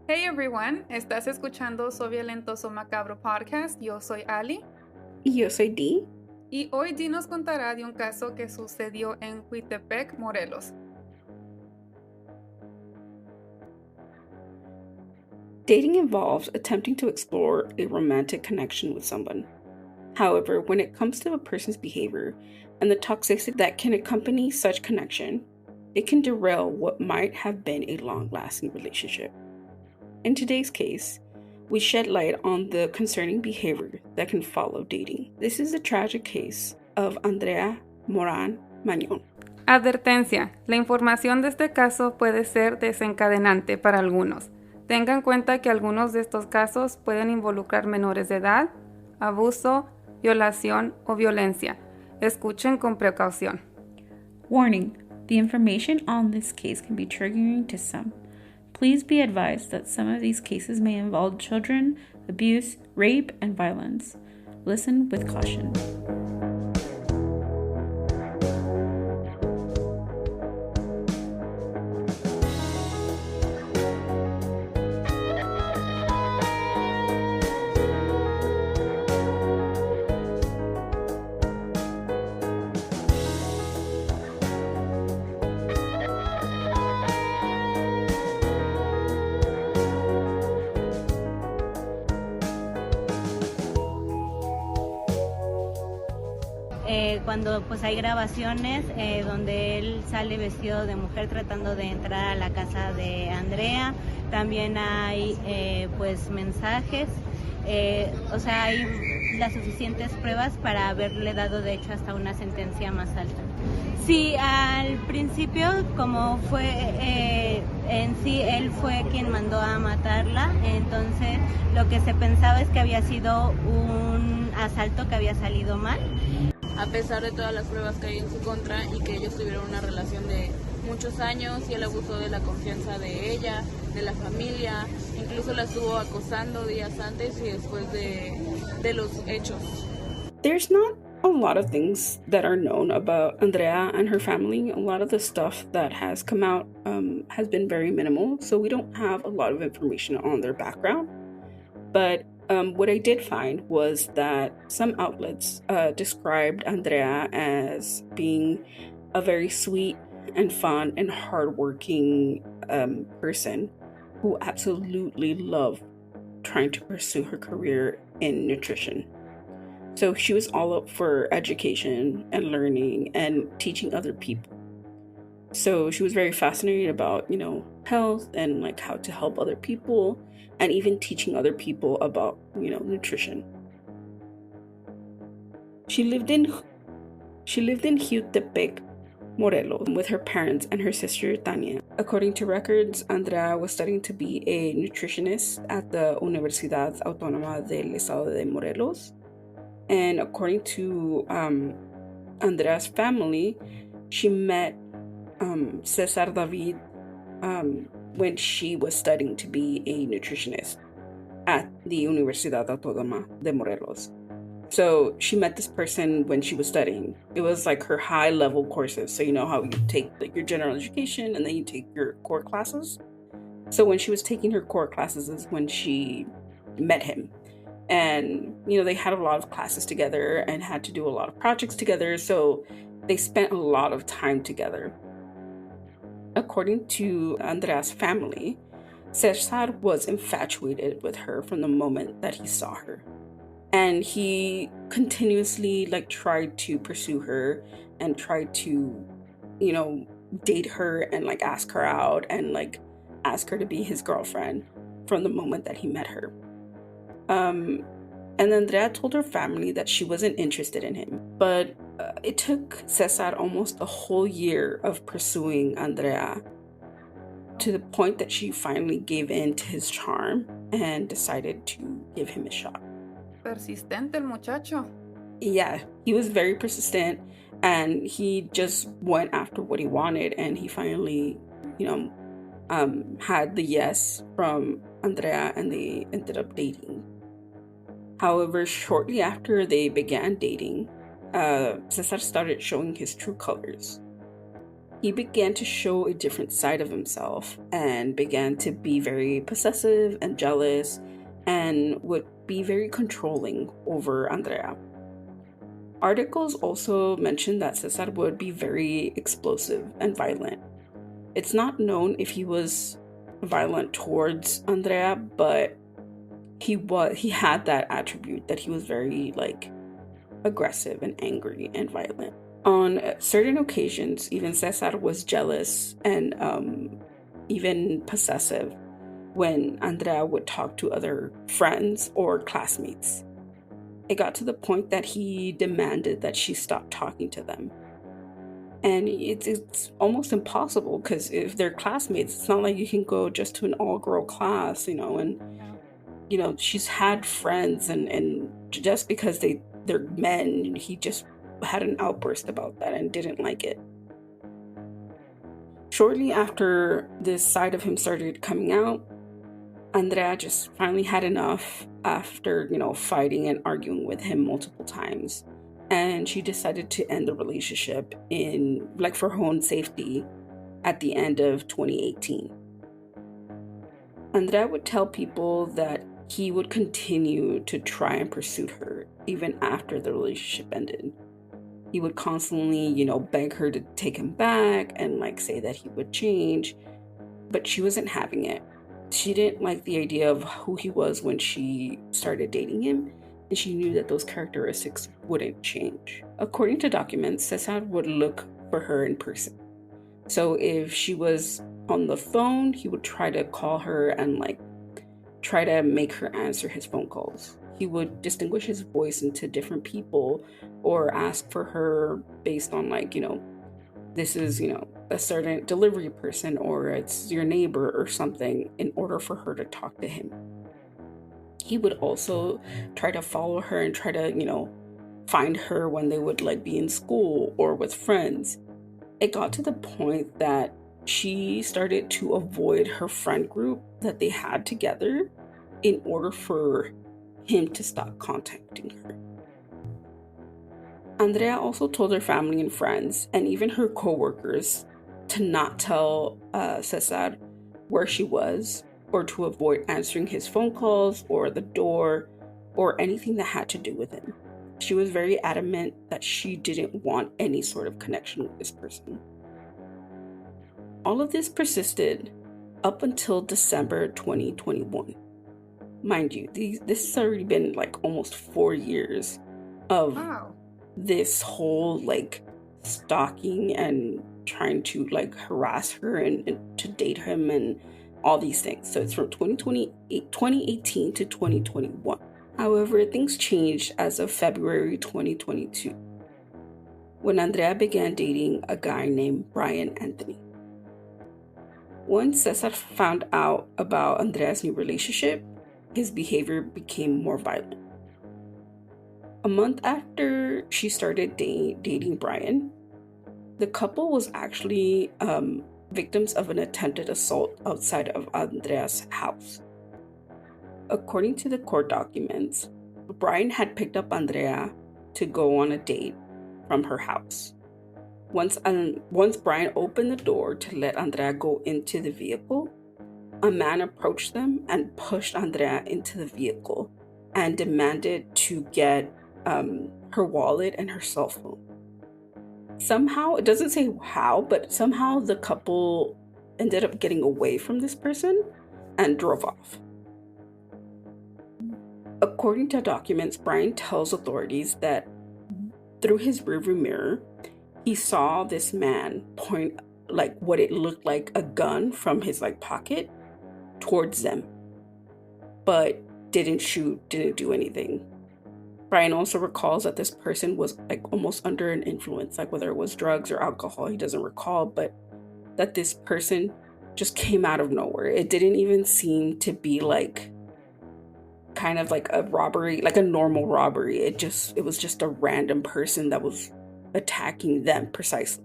Hey everyone, estás escuchando So Violentoso Macabro Podcast. Yo soy Ali. Y yo soy Dee. Y hoy Dee nos contará de un caso que sucedió en Huitepec, Morelos. Dating involves attempting to explore a romantic connection with someone. However, when it comes to a person's behavior and the toxicity that can accompany such connection, it can derail what might have been a long-lasting relationship. In today's case, we shed light on the concerning behavior that can follow dating. This is the tragic case of Andrea Morán Mañón. Advertencia: la información de este caso puede ser desencadenante para algunos. Tenga en cuenta que algunos de estos casos pueden involucrar menores de edad, abuso, violación o violencia. Escuchen con precaución. Warning: the information on this case can be triggering to some. Please be advised that some of these cases may involve children, abuse, rape, and violence. Listen with caution. Cuando pues hay grabaciones donde él sale vestido de mujer tratando de entrar a la casa de Andrea. También hay pues mensajes, o sea, hay las suficientes pruebas para haberle dado de hecho hasta una sentencia más alta. Sí, al principio como fue en sí él fue quien mandó a matarla, entonces lo que se pensaba es que había sido un asalto que había salido mal. A pesar de todas las pruebas que hay en su contra y que ellos tuvieron una relación de muchos años y él abusó de la confianza de ella, de la familia, incluso la estuvo acosando días antes y después de los hechos. There's not a lot of things that are known about Andrea and her family. A lot of the stuff that has come out has been very minimal, so we don't have a lot of information on their background. But what I did find was that some outlets described Andrea as being a very sweet and fun and hardworking person who absolutely loved trying to pursue her career in nutrition. So she was all up for education and learning and teaching other people. So she was very fascinated about, health and like how to help other people and even teaching other people about, nutrition. She lived in Jutepec, Morelos, with her parents and her sister Tania. According to records, Andrea was studying to be a nutritionist at the Universidad Autónoma del Estado de Morelos. And according to Andrea's family, she met Cesar David when she was studying to be a nutritionist at the Universidad Autónoma de Morelos. So she met this person when she was studying. It was like her high level courses. So you know how you take like your general education and then you take your core classes. So when she was taking her core classes is when she met him. And, they had a lot of classes together and had to do a lot of projects together. So they spent a lot of time together. According to Andrea's family, Cesar was infatuated with her from the moment that he saw her. And he continuously tried to pursue her and tried to, date her and ask her out and ask her to be his girlfriend from the moment that he met her. And Andrea told her family that she wasn't interested in him. But it took Cesar almost a whole year of pursuing Andrea to the point that she finally gave in to his charm and decided to give him a shot. Persistente el muchacho. Yeah, he was very persistent and he just went after what he wanted, and he finally, had the yes from Andrea and they ended up dating. However, shortly after they began dating, Cesar started showing his true colors. he began to show a different side of himself and began to be very possessive and jealous and would be very controlling over Andrea. Articles also mention that Cesar would be very explosive and violent. It's not known if he was violent towards Andrea, but he had that attribute that he was very aggressive and angry and violent. On certain occasions, even Cesar was jealous and even possessive when Andrea would talk to other friends or classmates. It got to the point that he demanded that she stop talking to them. And it's almost impossible, because if they're classmates, it's not like you can go just to an all-girl class, and she's had friends, and just because they're men, he just had an outburst about that and didn't like it. Shortly after this side of him started coming out, Andrea just finally had enough after, fighting and arguing with him multiple times. And she decided to end the relationship for her own safety at the end of 2018. Andrea would tell people that he would continue to try and pursue her even after the relationship ended. He would constantly, beg her to take him back and say that he would change, but she wasn't having it. She didn't like the idea of who he was when she started dating him, and she knew that those characteristics wouldn't change. According to documents, Cesar would look for her in person. So if she was on the phone, he would try to call her and try to make her answer his phone calls. He would distinguish his voice into different people or ask for her based on this is, a certain delivery person or it's your neighbor or something in order for her to talk to him. He would also try to follow her and try to, find her when they would be in school or with friends. It got to the point that she started to avoid her friend group that they had together in order for him to stop contacting her. Andrea also told her family and friends, and even her co-workers, to not tell Cesar where she was, or to avoid answering his phone calls or the door or anything that had to do with him. She was very adamant that she didn't want any sort of connection with this person. All of this persisted up until December 2021. Mind you, this has already been almost 4 years of this whole stalking and trying to harass her and to date him and all these things. So it's from 2018 to 2021. However, things changed as of February 2022 when Andrea began dating a guy named Brian Anthony. Once Cesar found out about Andrea's new relationship, his behavior became more violent. A month after she started dating Brian, the couple was actually victims of an attempted assault outside of Andrea's house. According to the court documents, Brian had picked up Andrea to go on a date from her house. Once Brian opened the door to let Andrea go into the vehicle, a man approached them and pushed Andrea into the vehicle and demanded to get her wallet and her cell phone. Somehow, it doesn't say how, but somehow the couple ended up getting away from this person and drove off. According to documents, Brian tells authorities that through his rearview mirror, he saw this man point what it looked like a gun from his pocket towards them, but didn't shoot, didn't do anything. Brian also recalls that this person was almost under an influence, whether it was drugs or alcohol, he doesn't recall, but that this person just came out of nowhere. It didn't even seem to be kind of a robbery, a normal robbery. It was just a random person that was attacking them precisely.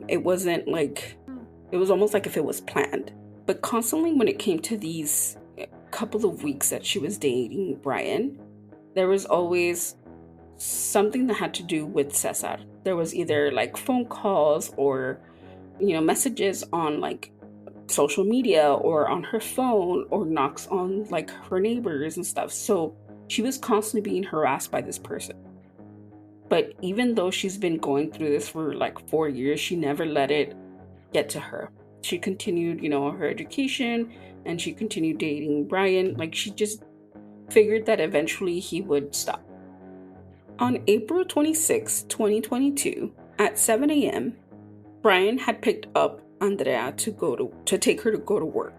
It wasn't it was almost if it was planned. But constantly when it came to these couple of weeks that she was dating Brian, there was always something that had to do with Cesar. There was either phone calls or messages on like social media or on her phone, or knocks on like her neighbors and stuff. So she was constantly being harassed by this person. But even though she's been going through this for like 4 years, she never let it get to her. She continued, her education, and she continued dating Brian. Like, she just figured that eventually he would stop. On April 26, 2022, at 7 a.m., Brian had picked up Andrea to take her to go to work.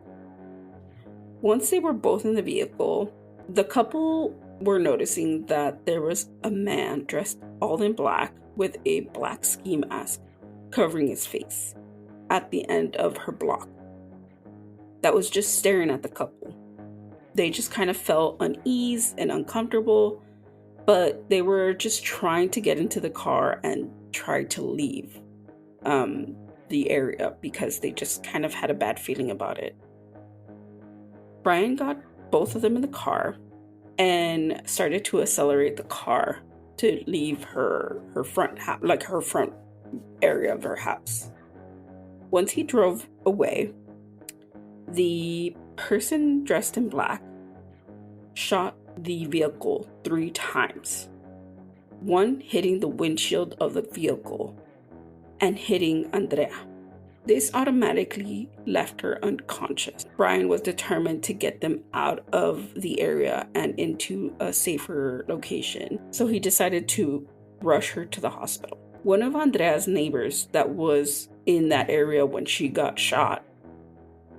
Once they were both in the vehicle, the couple were noticing that there was a man dressed all in black with a black ski mask covering his face at the end of her block that was just staring at the couple. They just kind of felt uneasy and uncomfortable, but they were just trying to get into the car and try to leave the area because they just kind of had a bad feeling about it. Brian got both of them in the car and started to accelerate the car to leave her front her front area of her house. Once he drove away, the person dressed in black shot the vehicle 3 times. One hitting the windshield of the vehicle and hitting Andrea. This automatically left her unconscious. Brian was determined to get them out of the area and into a safer location, so he decided to rush her to the hospital. One of Andrea's neighbors that was in that area when she got shot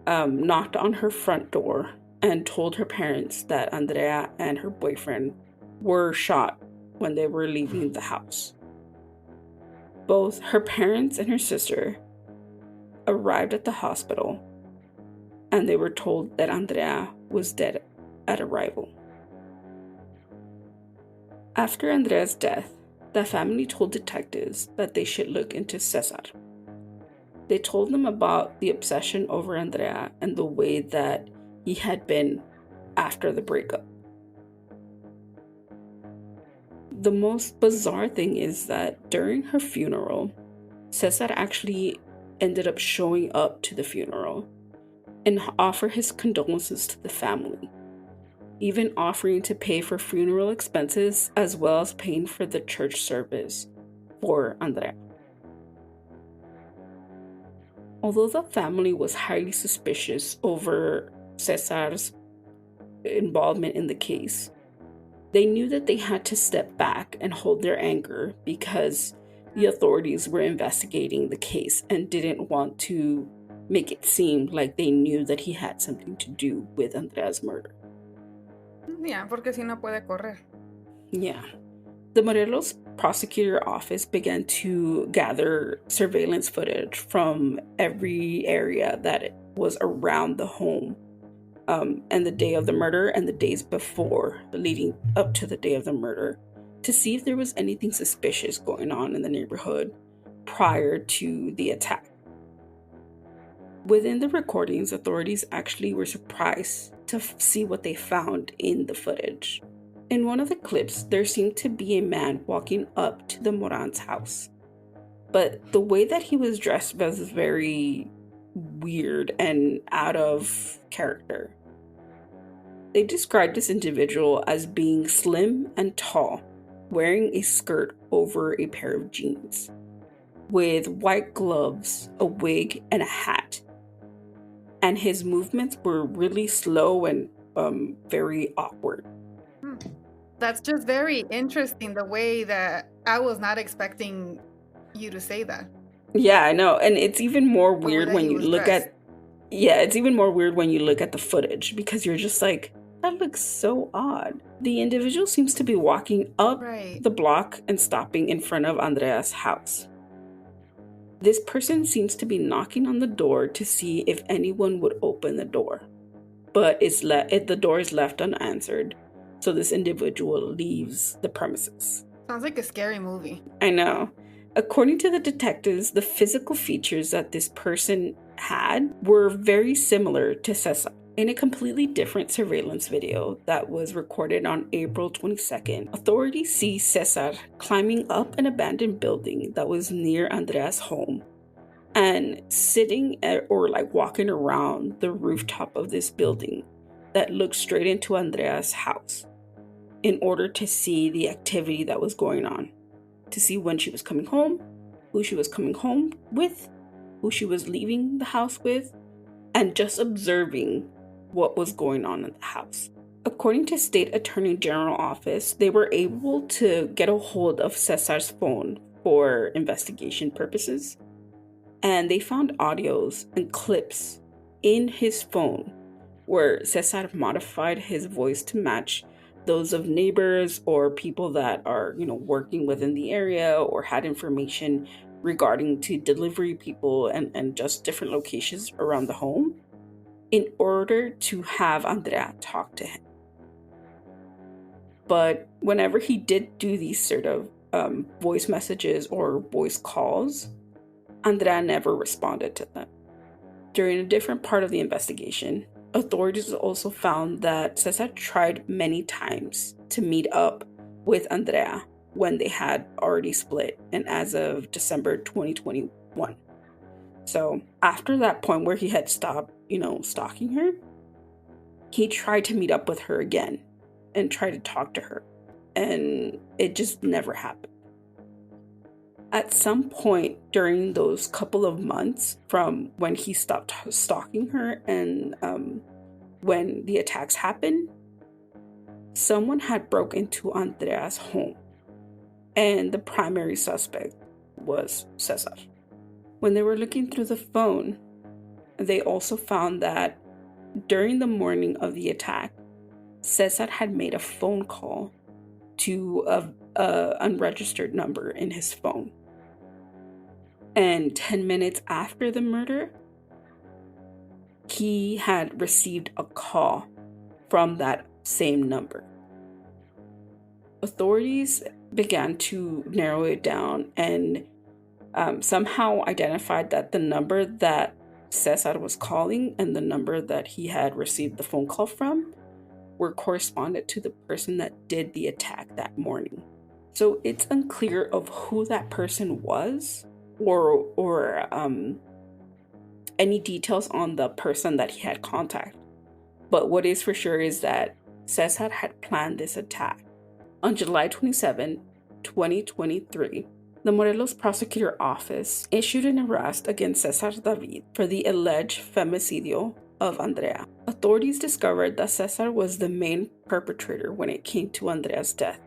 knocked on her front door and told her parents that Andrea and her boyfriend were shot when they were leaving the house. Both her parents and her sister arrived at the hospital, and they were told that Andrea was dead at arrival. After Andrea's death, the family told detectives that they should look into Cesar. They told them about the obsession over Andrea and the way that he had been after the breakup. The most bizarre thing is that during her funeral, Cesar actually ended up showing up to the funeral and offer his condolences to the family, even offering to pay for funeral expenses as well as paying for the church service for Andrea. Although the family was highly suspicious over Cesar's involvement in the case, they knew that they had to step back and hold their anger because the authorities were investigating the case and didn't want to make it seem like they knew that he had something to do with Andrea's murder. Yeah, porque si no puede correr. Yeah. The Morelos prosecutor office began to gather surveillance footage from every area that was around the home and the day of the murder and the days before, leading up to the day of the murder, to see if there was anything suspicious going on in the neighborhood prior to the attack. Within the recordings, authorities actually were surprised to see what they found in the footage. In one of the clips, there seemed to be a man walking up to the Moran's house. But the way that he was dressed was very weird and out of character. They described this individual as being slim and tall, wearing a skirt over a pair of jeans, with white gloves, a wig, and a hat. And his movements were really slow and very awkward. That's just very interesting, the way that I was not expecting you to say that. Yeah, I know. And it's even more weird when you look at... Yeah, it's even more weird when you look at the footage, because you're just like, that looks so odd. The individual seems to be walking up the block and stopping in front of Andrea's house. This person seems to be knocking on the door to see if anyone would open the door. But the door is left unanswered, so this individual leaves the premises. Sounds like a scary movie. I know. According to the detectives, the physical features that this person had were very similar to Cesar. In a completely different surveillance video that was recorded on April 22nd, authorities see Cesar climbing up an abandoned building that was near Andrea's home and sitting or like walking around the rooftop of this building that looked straight into Andrea's house in order to see the activity that was going on, to see when she was coming home, who she was coming home with, who she was leaving the house with, and just observing what was going on in the house. According to State Attorney General Office, they were able to get a hold of Cesar's phone for investigation purposes, and they found audios and clips in his phone where Cesar modified his voice to match those of neighbors or people that are, working within the area or had information regarding to delivery people and just different locations around the home in order to have Andrea talk to him. But whenever he did do these sort of voice messages or voice calls, Andrea never responded to them. During a different part of the investigation, authorities also found that Cesar tried many times to meet up with Andrea when they had already split, and as of December 2021. So after that point where he had stopped, stalking her, he tried to meet up with her again and try to talk to her, and it just never happened. At some point during those couple of months from when he stopped stalking her and when the attacks happened, someone had broke into Andrea's home, and the primary suspect was Cesar. When they were looking through the phone, they also found that during the morning of the attack, Cesar had made a phone call to a unregistered number in his phone. And 10 minutes after the murder, he had received a call from that same number. Authorities began to narrow it down and somehow identified that the number that Cesar was calling and the number that he had received the phone call from were corresponded to the person that did the attack that morning. So it's unclear of who that person was or any details on the person that he had contact. But what is for sure is that Cesar had planned this attack. On July 27, 2023, the Morelos Prosecutor Office issued an arrest against Cesar David for the alleged femicidio of Andrea. Authorities discovered that Cesar was the main perpetrator when it came to Andrea's death,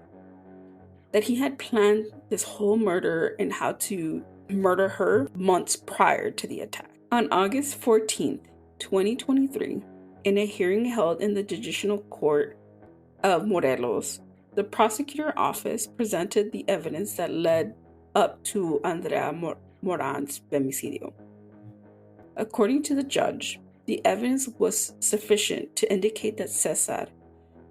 that he had planned this whole murder and how to murder her months prior to the attack. On August 14th, 2023, in a hearing held in the Judicial Court of Morelos, the prosecutor office presented the evidence that led up to Andrea Moran's femicidio. According to the judge, the evidence was sufficient to indicate that Cesar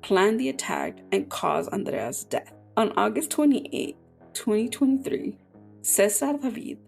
planned the attack and caused Andrea's death. On August 28, 2023, Cesar David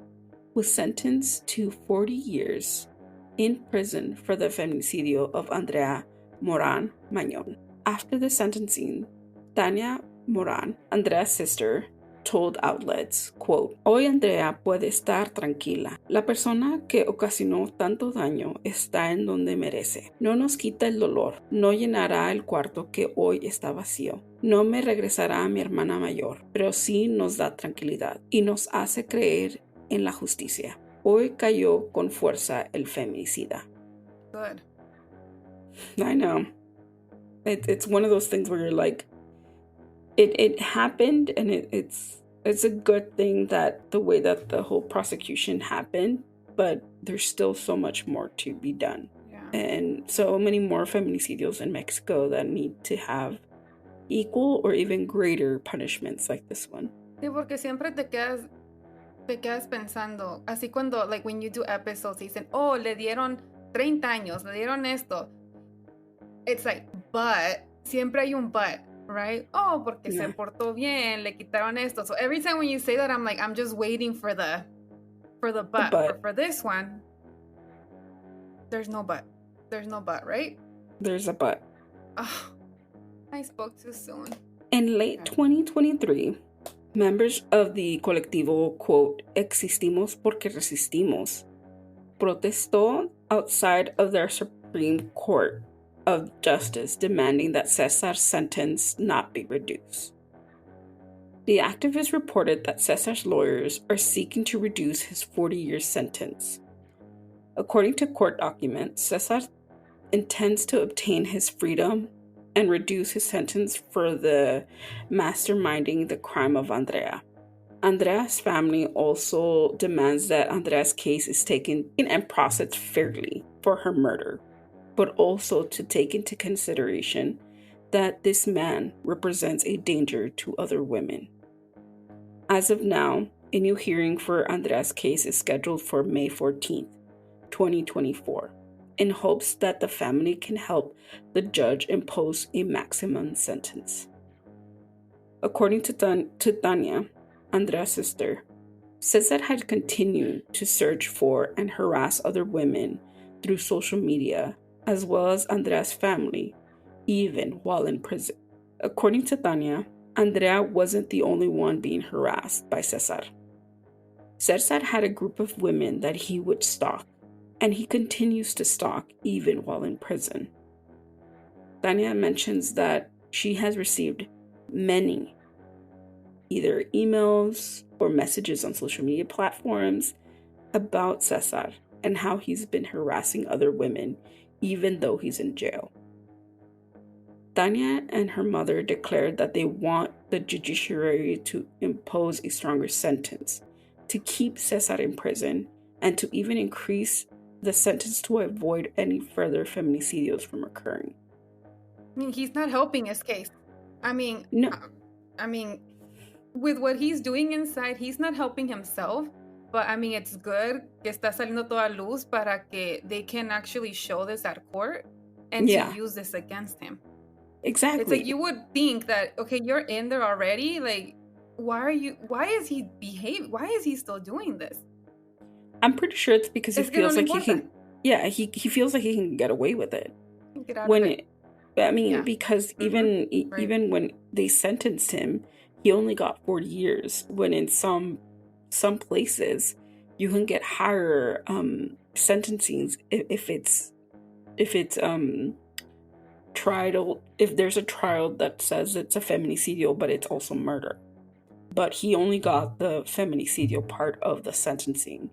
was sentenced to 40 years in prison for the femicidio of Andrea Morán Mañon. After the sentencing, Tania Moran, Andrea's sister, told outlets, quote, "Hoy Andrea puede estar tranquila. La persona que ocasionó tanto daño está en donde merece. No nos quita el dolor. No llenará el cuarto que hoy está vacío. No me regresará a mi hermana mayor, pero sí nos da tranquilidad y nos hace creer en la justicia. Hoy cayó con fuerza el feminicida." Good. I know. It's one of those things where you're like, it happened, and it's a good thing that the way that the whole prosecution happened, but there's still so much more to be done. Yeah. And so many more feminicidios in Mexico that need to have equal or even greater punishments like this one. Sí, porque siempre te quedas pensando, así cuando, like when you do episodes, dicen, oh, le dieron 30 años, le dieron esto. It's like, but, siempre hay un but, right? Oh, porque se portó bien, le quitaron esto. So every time when you say that, I'm like, I'm just waiting for the but. But for this one, there's no but. There's no but, right? There's a but. Oh, I spoke too soon. In late 2023, members of the colectivo, quote, "Existimos porque resistimos," protestó outside of their Supreme Court of Justice, demanding that Cesar's sentence not be reduced. The activist reported that Cesar's lawyers are seeking to reduce his 40-year sentence. According to court documents, Cesar intends to obtain his freedom and reduce his sentence for the masterminding the crime of Andrea. Andrea's family also demands that Andrea's case is taken and processed fairly for her murder, but also to take into consideration that this man represents a danger to other women. As of now, a new hearing for Andrea's case is scheduled for May 14th, 2024, in hopes that the family can help the judge impose a maximum sentence. According to Tanya, Andrea's sister, Cesar had continued to search for and harass other women through social media, as well as Andrea's family, even while in prison. According to Tanya, Andrea wasn't the only one being harassed by Cesar. Cesar had a group of women that he would stalk, and he continues to stalk even while in prison. Tanya mentions that she has received many either emails or messages on social media platforms about Cesar and how he's been harassing other women even though he's in jail. Tanya and her mother declared that they want the judiciary to impose a stronger sentence, to keep Cesar in prison, and to even increase the sentence to avoid any further feminicidios from occurring. I mean, he's not helping his case. No. With what he's doing inside, he's not helping himself. But it's good que está saliendo toda luz para que they can actually show this at court and to use this against him. Exactly. It's like you would think that, okay, you're in there already. Like, why is he behaving? Why is he still doing this? I'm pretty sure it's because he feels like he can. Yeah, he feels like he can get away with it. Get out of it. Because even when they sentenced him, he only got 40 years. When in some places you can get higher sentencings if it's trial, if there's a trial that says it's a feminicidio but it's also murder. But he only got the feminicidio part of the sentencing,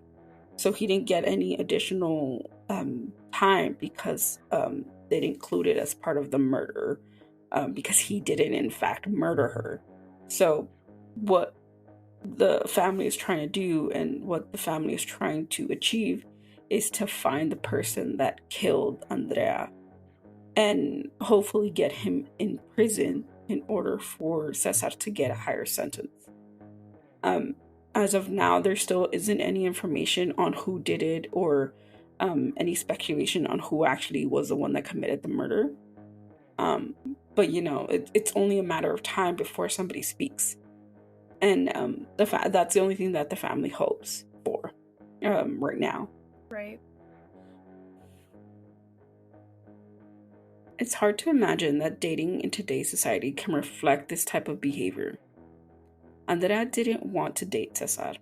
so he didn't get any additional time because they didn't include it as part of the murder, because he didn't in fact murder her. So what the family is trying to do and what the family is trying to achieve is to find the person that killed Andrea and hopefully get him in prison in order for Cesar to get a higher sentence. As of now, there still isn't any information on who did it or any speculation on who actually was the one that committed the murder. But it's only a matter of time before somebody speaks. And that's the only thing that the family hopes for right now. Right. It's hard to imagine that dating in today's society can reflect this type of behavior. Andrea didn't want to date Cesar.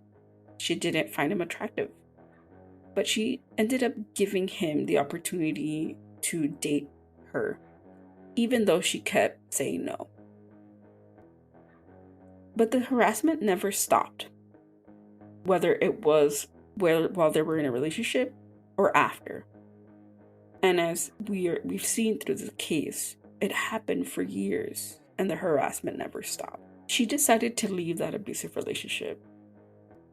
She didn't find him attractive. But she ended up giving him the opportunity to date her, even though she kept saying no. But the harassment never stopped, whether it was while they were in a relationship or after. And as we've seen through the case, it happened for years and the harassment never stopped. She decided to leave that abusive relationship,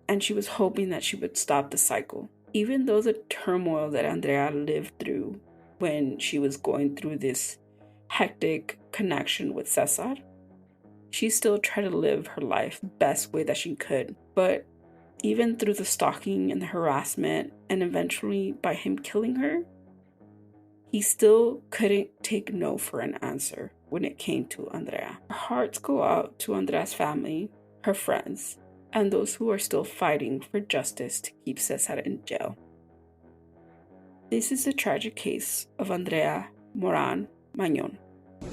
and she was hoping that she would stop the cycle. Even though the turmoil that Andrea lived through when she was going through this hectic connection with Cesar, she still tried to live her life the best way that she could. But even through the stalking and the harassment, and eventually by him killing her, he still couldn't take no for an answer when it came to Andrea. Our hearts go out to Andrea's family, her friends, and those who are still fighting for justice to keep Cesar in jail. This is the tragic case of Andrea Morán Mañon.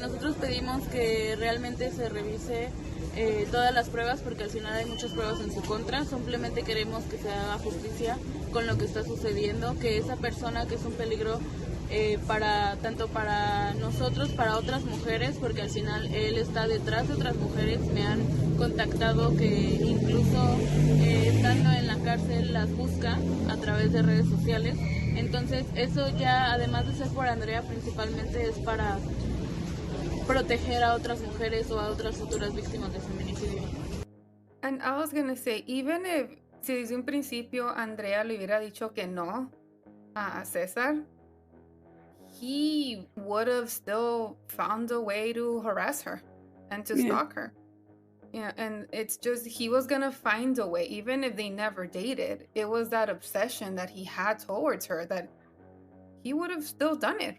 Nosotros pedimos que realmente se revise todas las pruebas, porque al final hay muchas pruebas en su contra. Simplemente queremos que se haga justicia con lo que está sucediendo, que esa persona que es un peligro tanto para nosotros, para otras mujeres, porque al final él está detrás de otras mujeres. Me han contactado que incluso estando en la cárcel las busca a través de redes sociales. Entonces eso ya, además de ser por Andrea, principalmente es para proteger a otras mujeres o a otras futuras víctimas de feminicidio. And I was gonna say, even if, si desde un principio Andrea le hubiera dicho que no a César, he would have still found a way to harass her and to stalk her. Yeah, and it's just, he was gonna find a way, even if they never dated. It was that obsession that he had towards her that he would have still done it.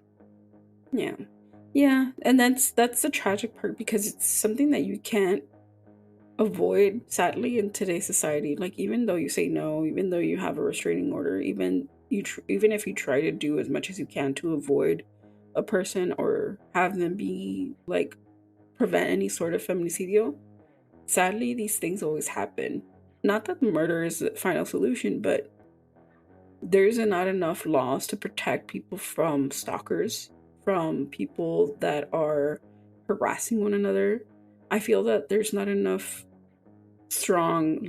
Yeah, and that's the tragic part, because it's something that you can't avoid, sadly, in today's society. Like, even though you say no, even though you have a restraining order, even if you try to do as much as you can to avoid a person or have them be like prevent any sort of feminicidio, sadly these things always happen. Not that murder is the final solution, but there's not enough laws to protect people from stalkers, from people that are harassing one another. I feel that there's not enough strong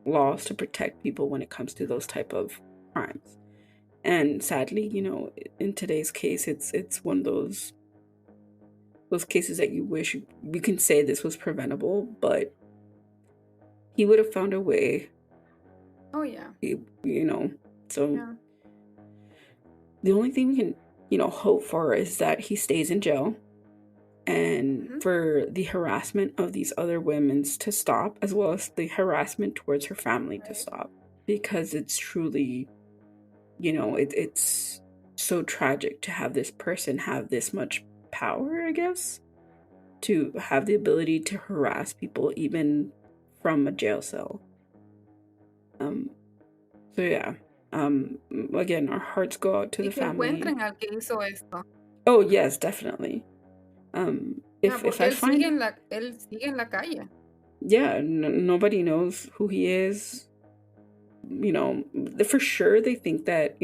laws to protect people when it comes to those type of crimes. And sadly, in today's case, it's one of those cases that you wish you can say this was preventable, but he would have found a way. Oh yeah. So yeah. The only thing we can, hope for is that he stays in jail, and for the harassment of these other women to stop, as well as the harassment towards her family to stop, because it's truly, it's so tragic to have this person have this much power, I guess, to have the ability to harass people even from a jail cell. So yeah. Again, our hearts go out to the family. Encuentren al que hizo esto. Oh yes, definitely. If I find él sigue en la calle. Yeah, nobody knows who he is. For sure they think that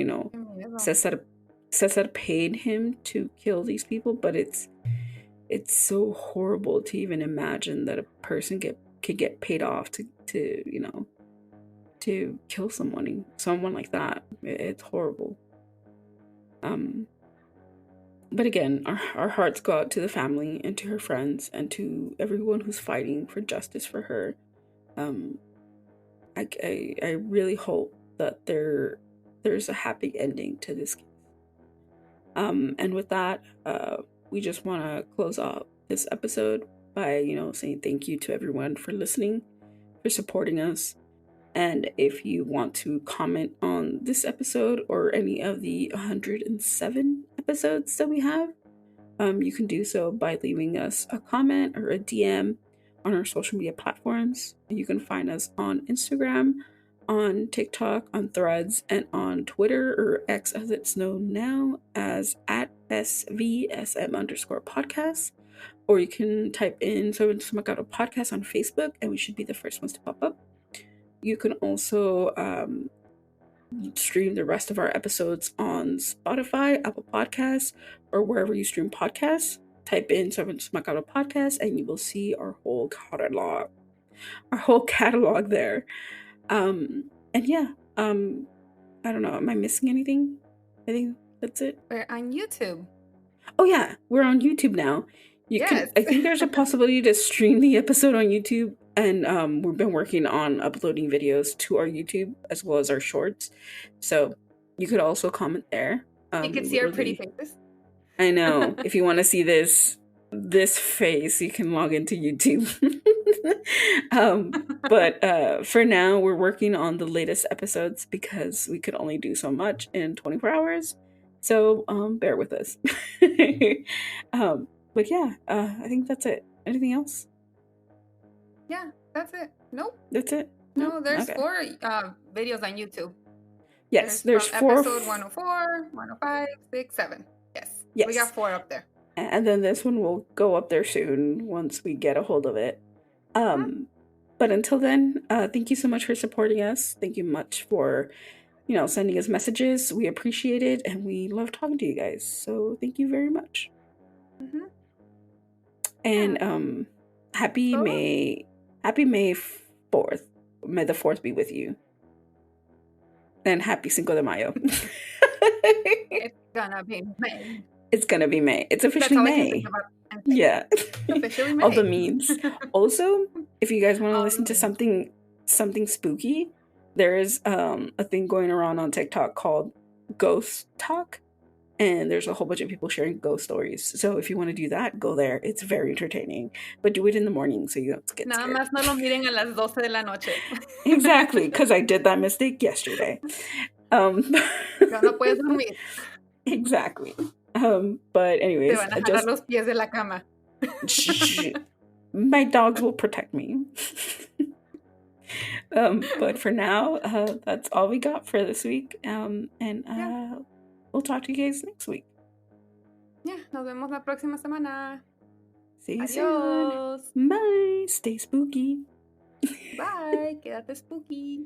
Cesar paid him to kill these people, but it's so horrible to even imagine that a person could get paid off to kill someone like that. It's horrible. But again, our hearts go out to the family and to her friends and to everyone who's fighting for justice for her. I really hope that there's a happy ending to this case. And with that, we just want to close out this episode by saying thank you to everyone for listening, for supporting us. And if you want to comment on this episode or any of the 107 episodes that we have, you can do so by leaving us a comment or a DM on our social media platforms. You can find us on Instagram, on TikTok, on Threads, and on Twitter, or X as it's known now, as @SVSM_podcast. Or you can type in Sobre podcast on Facebook, and we should be the first ones to pop up. You can also stream the rest of our episodes on Spotify, Apple Podcasts, or wherever you stream podcasts. Type in Sobre podcast, and you will see our whole catalog there. And yeah, I don't know. Am I missing anything? I think that's it. We're on YouTube. Oh yeah, we're on YouTube now. I think there's a possibility to stream the episode on YouTube. And we've been working on uploading videos to our YouTube as well as our shorts. So you could also comment there. You can see our pretty faces. I know. If you want to see this face, you can log into YouTube. But for now, we're working on the latest episodes because we could only do so much in 24 hours. So bear with us. But yeah, I think that's it. Anything else? Yeah, that's it. Nope. That's it? No, there's 4 videos on YouTube. Yes, there's 4. Episode 104, 105, 6, 7. Yes. Yes. We got 4 up there. And then this one will go up there soon once we get a hold of it. But until then, thank you so much for supporting us. Thank you much for, sending us messages. We appreciate it, and we love talking to you guys. So thank you very much. Mm-hmm. And happy May 4th. May the 4th be with you. And happy Cinco de Mayo. It's gonna be May. It's gonna be May. It's officially May. Yeah. Officially May. All the memes. Also, if you guys want to listen to something spooky, there is a thing going around on TikTok called Ghost Talk. And there's a whole bunch of people sharing ghost stories. So if you want to do that, go there. It's very entertaining. But do it in the morning so you don't get scared. Nada más no lo miren a las 12 de la noche. Exactly, because I did that mistake yesterday. Ya no puedes dormir. Exactly. But anyways. Te van a jalar los pies de la cama. My dogs will protect me. But for now, that's all we got for this week. We'll talk to you guys next week. Ya, nos vemos la próxima semana. See you Adiós. soon. Bye. Stay spooky. Bye. Quédate spooky.